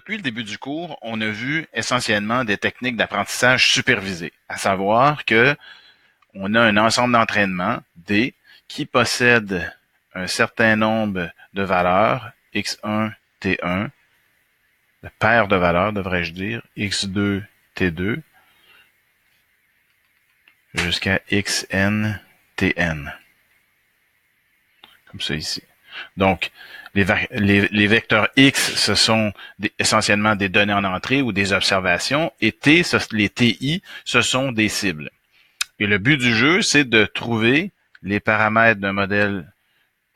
Depuis le début du cours, on a vu essentiellement des techniques d'apprentissage supervisé, à savoir que on a un ensemble d'entraînements D qui possède un certain nombre de valeurs, x1, t1, de paires de valeurs, devrais-je dire, x2, t2, jusqu'à xn, tn, comme ça ici. Donc, les vecteurs X, ce sont essentiellement des données en entrée ou des observations, et T, les TI, ce sont des cibles. Et le but du jeu, c'est de trouver les paramètres d'un modèle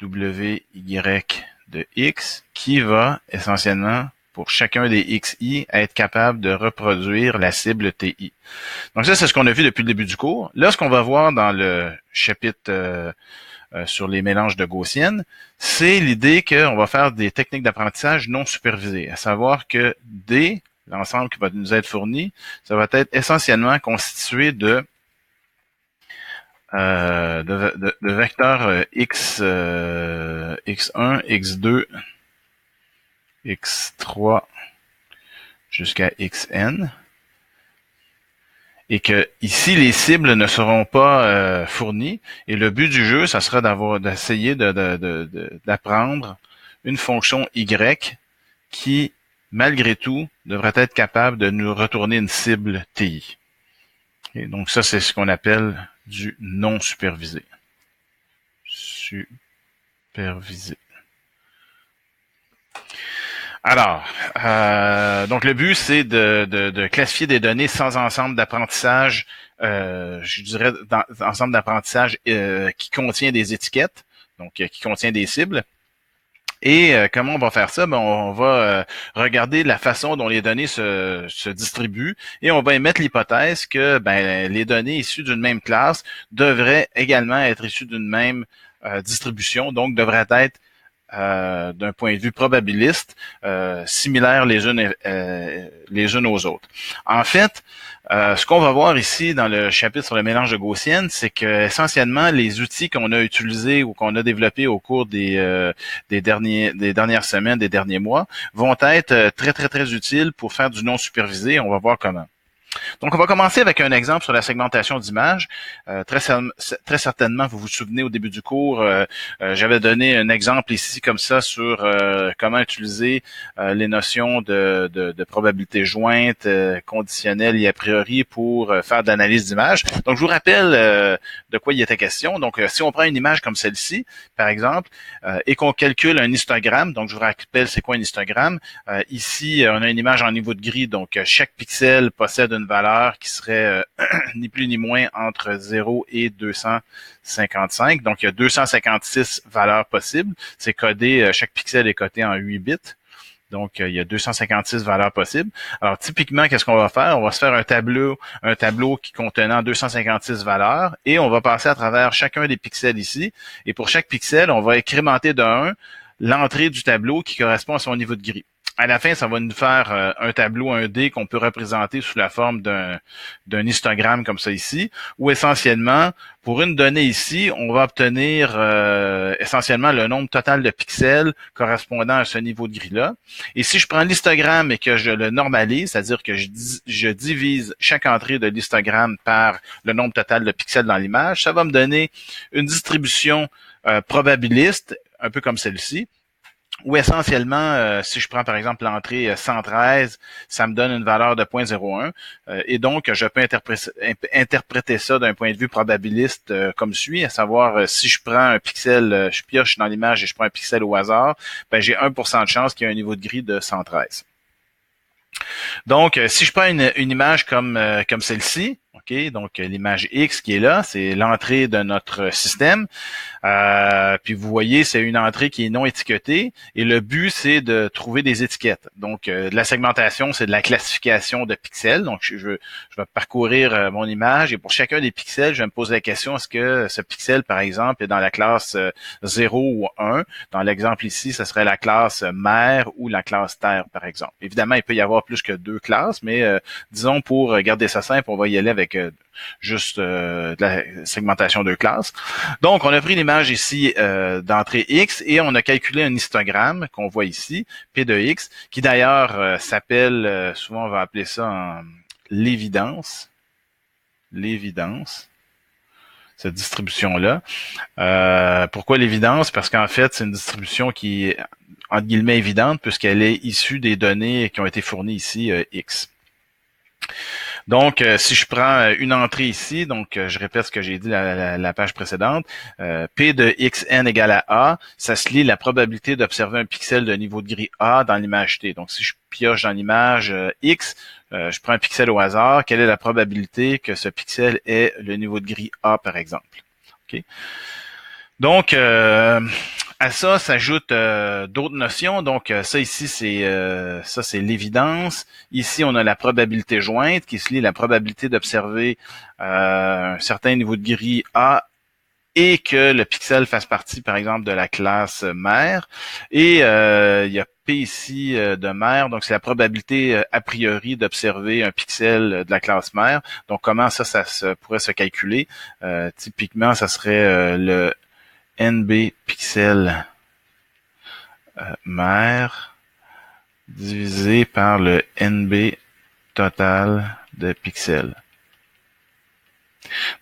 W, Y de X qui va essentiellement, pour chacun des XI, être capable de reproduire la cible TI. Donc ça, c'est ce qu'on a vu depuis le début du cours. Là, ce qu'on va voir dans le chapitre sur les mélanges de gaussiennes, c'est l'idée qu'on va faire des techniques d'apprentissage non supervisées, à savoir que D, l'ensemble qui va nous être fourni, ça va être essentiellement constitué de vecteurs X, X1, X2, X3 jusqu'à Xn, et que ici les cibles ne seront pas fournies, et le but du jeu, ça sera d'essayer d'apprendre une fonction Y qui, malgré tout, devrait être capable de nous retourner une cible TI. Et donc ça, c'est ce qu'on appelle du non supervisé. Supervisé. Alors, donc le but, c'est de classifier des données sans ensemble d'apprentissage, je dirais ensemble d'apprentissage qui contient des étiquettes, donc qui contient des cibles. Et comment on va faire ça? Ben, on va regarder la façon dont les données se distribuent et on va émettre l'hypothèse que les données issues d'une même classe devraient également être issues d'une même distribution, donc devraient être d'un point de vue probabiliste, similaires les unes aux autres. En fait, ce qu'on va voir ici dans le chapitre sur le mélange de gaussiennes, c'est que essentiellement les outils qu'on a utilisés ou qu'on a développés au cours des dernières semaines, des derniers mois, vont être très utiles pour faire du non supervisé. On va voir comment. Donc, on va commencer avec un exemple sur la segmentation d'images. Très certainement, vous vous souvenez au début du cours, j'avais donné un exemple ici comme ça sur comment utiliser les notions de probabilité jointe, conditionnelle et a priori pour faire de l'analyse d'images. Donc, je vous rappelle de quoi il était question. Donc, si on prend une image comme celle-ci, par exemple, et qu'on calcule un histogramme, donc je vous rappelle c'est quoi un histogramme. Ici, on a une image en niveau de gris, donc chaque pixel possède une valeur qui serait ni plus ni moins entre 0 et 255. Donc, il y a 256 valeurs possibles. C'est codé, chaque pixel est codé en 8 bits. Donc, il y a 256 valeurs possibles. Alors, typiquement, qu'est-ce qu'on va faire? On va se faire un tableau qui contenant 256 valeurs et on va passer à travers chacun des pixels ici. Et pour chaque pixel, on va incrémenter de 1 l'entrée du tableau qui correspond à son niveau de gris. À la fin, ça va nous faire un tableau, un dé qu'on peut représenter sous la forme d'un histogramme comme ça ici, où essentiellement, pour une donnée ici, on va obtenir essentiellement le nombre total de pixels correspondant à ce niveau de gris-là. Et si je prends l'histogramme et que je le normalise, c'est-à-dire que je divise chaque entrée de l'histogramme par le nombre total de pixels dans l'image, ça va me donner une distribution probabiliste, un peu comme celle-ci, où essentiellement, si je prends par exemple l'entrée 113, ça me donne une valeur de 0.01 et donc je peux interpréter ça d'un point de vue probabiliste comme suit, à savoir si je prends un pixel, je pioche dans l'image et je prends un pixel au hasard, j'ai 1% de chance qu'il y ait un niveau de gris de 113. Donc, si je prends une image comme celle-ci, ok, donc l'image X qui est là, c'est l'entrée de notre système. Puis vous voyez, c'est une entrée qui est non étiquetée et le but, c'est de trouver des étiquettes. Donc, de la segmentation, c'est de la classification de pixels. Donc, je vais parcourir mon image et pour chacun des pixels, je vais me poser la question, est-ce que ce pixel, par exemple, est dans la classe 0 ou 1? Dans l'exemple ici, ce serait la classe mère ou la classe terre, par exemple. Évidemment, il peut y avoir plus que deux classes, mais disons, pour garder ça simple, on va y aller avec avec juste de la segmentation de classe. Donc, on a pris l'image ici d'entrée X et on a calculé un histogramme qu'on voit ici, P de X, qui d'ailleurs s'appelle, souvent on va appeler ça l'évidence. L'évidence. Cette distribution-là. Pourquoi l'évidence? Parce qu'en fait, c'est une distribution qui est, entre guillemets, évidente, puisqu'elle est issue des données qui ont été fournies ici, X. Donc, si je prends une entrée ici, donc je répète ce que j'ai dit la page précédente, P de xn égale à A, ça se lie la probabilité d'observer un pixel de niveau de gris A dans l'image T. Donc, si je pioche dans l'image X, je prends un pixel au hasard, quelle est la probabilité que ce pixel ait le niveau de gris A, par exemple? Okay. Donc, à ça s'ajoutent d'autres notions. Donc, ça ici, c'est l'évidence. Ici, on a la probabilité jointe qui se lie à la probabilité d'observer un certain niveau de gris A et que le pixel fasse partie, par exemple, de la classe mère. Et il y a P ici de mère, donc c'est la probabilité a priori d'observer un pixel de la classe mère. Donc, comment ça pourrait se calculer? Typiquement, ça serait le NB pixel mère divisé par le NB total de pixels.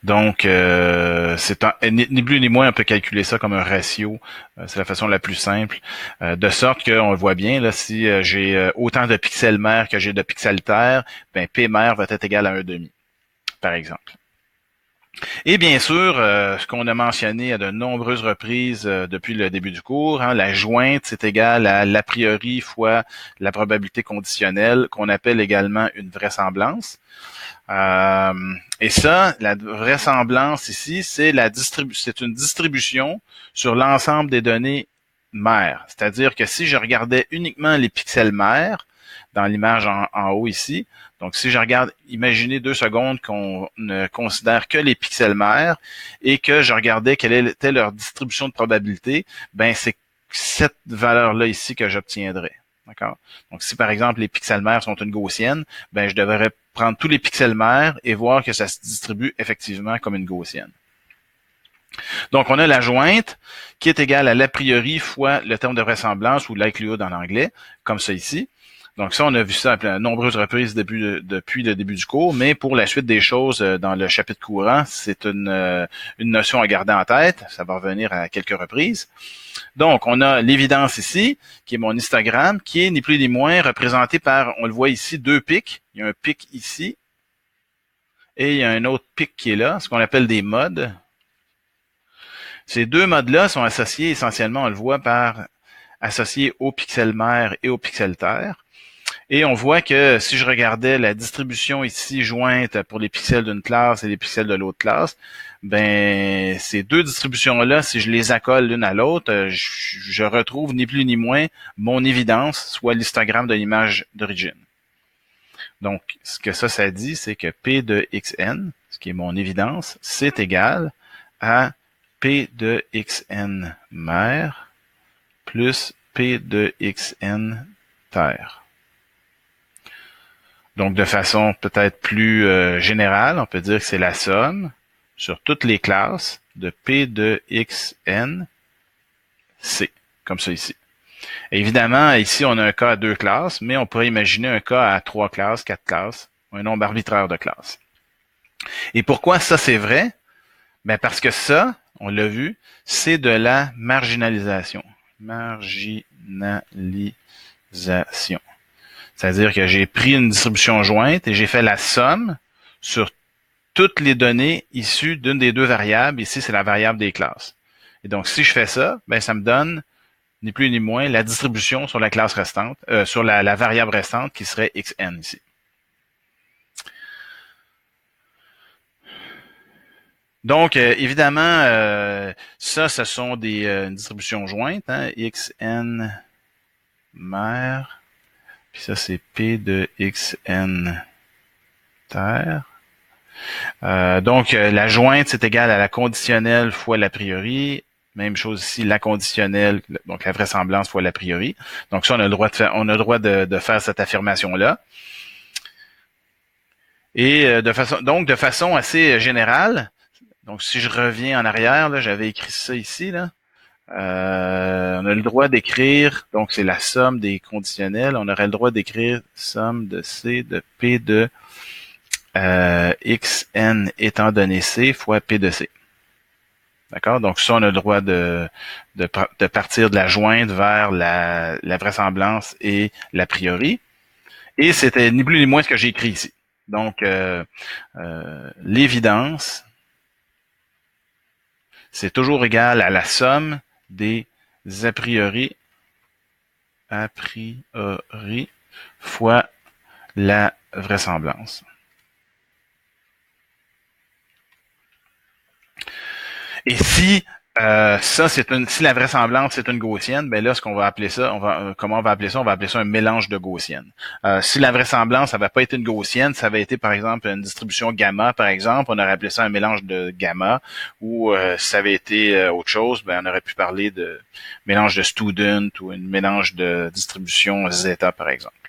Donc, ni plus ni moins, on peut calculer ça comme un ratio. C'est la façon la plus simple. De sorte qu'on le voit bien, là, si j'ai autant de pixels mère que j'ai de pixels terre, ben P mère va être égal à 1,5, par exemple. Et bien sûr, ce qu'on a mentionné à de nombreuses reprises depuis le début du cours, la jointe, c'est égal à l'a priori fois la probabilité conditionnelle, qu'on appelle également une vraisemblance. Et ça, la vraisemblance ici, c'est une distribution sur l'ensemble des données mères. C'est-à-dire que si je regardais uniquement les pixels mères dans l'image en haut ici, donc si je regarde, imaginez 2 secondes qu'on ne considère que les pixels mères et que je regardais quelle était leur distribution de probabilité, ben c'est cette valeur-là ici que j'obtiendrais. D'accord? Donc, si par exemple les pixels mères sont une gaussienne, ben je devrais prendre tous les pixels mères et voir que ça se distribue effectivement comme une gaussienne. Donc, on a la jointe qui est égale à l'a priori fois le terme de vraisemblance ou likelihood en anglais, comme ça ici. Donc ça, on a vu ça à nombreuses reprises depuis le début du cours, mais pour la suite des choses dans le chapitre courant, c'est une notion à garder en tête. Ça va revenir à quelques reprises. Donc, on a l'évidence ici, qui est mon histogramme, qui est ni plus ni moins représenté par, on le voit ici, 2 pics. Il y a un pic ici et il y a un autre pic qui est là, ce qu'on appelle des modes. Ces 2 modes-là sont associés essentiellement, on le voit, associés au pixel mère et au pixel terre. Et on voit que si je regardais la distribution ici jointe pour les pixels d'une classe et les pixels de l'autre classe, ben ces 2 distributions-là, si je les accole l'une à l'autre, je retrouve ni plus ni moins mon évidence, soit l'histogramme de l'image d'origine. Donc, ce que ça dit, c'est que P de xn, ce qui est mon évidence, c'est égal à P de xn mère plus P de xn terre. Donc, de façon peut-être plus générale, on peut dire que c'est la somme sur toutes les classes de P de xn C, comme ça ici. Et évidemment, ici, on a un cas à 2 classes, mais on pourrait imaginer un cas à 3 classes, 4 classes, un nombre arbitraire de classes. Et pourquoi ça, c'est vrai? Ben parce que ça, on l'a vu, c'est de la marginalisation. Marginalisation. C'est-à-dire que j'ai pris une distribution jointe et j'ai fait la somme sur toutes les données issues d'une des 2 variables. Ici, c'est la variable des classes. Et donc, si je fais ça, ben ça me donne ni plus ni moins la distribution sur la classe restante, sur la variable restante qui serait xn ici. Donc, évidemment, ça, ce sont des distributions jointes, xn mère. Puis ça, c'est P de xn terre. Donc, la jointe, c'est égal à la conditionnelle fois l'a priori. Même chose ici, la conditionnelle, donc la vraisemblance fois l'a priori. Donc ça, on a le droit de faire cette affirmation-là. Et de façon assez générale, donc si je reviens en arrière, là, j'avais écrit ça ici, là. On a le droit d'écrire, donc c'est la somme des conditionnels. On aurait le droit d'écrire somme de C de P de xn étant donné C fois P de C. D'accord? Donc ça, on a le droit de partir de la jointe vers la vraisemblance et l'a priori. Et c'était ni plus ni moins ce que j'ai écrit ici. Donc, l'évidence, c'est toujours égal à la somme des a priori fois la vraisemblance. Et si si la vraisemblance c'est une gaussienne, ben là, ce qu'on va appeler ça, comment on va appeler ça? On va appeler ça un mélange de gaussiennes. Si la vraisemblance, ça n'avait pas été une gaussienne, ça avait été, par exemple, une distribution gamma, par exemple, on aurait appelé ça un mélange de gamma, ou si ça avait été autre chose, ben on aurait pu parler de mélange de student ou un mélange de distribution zeta, par exemple.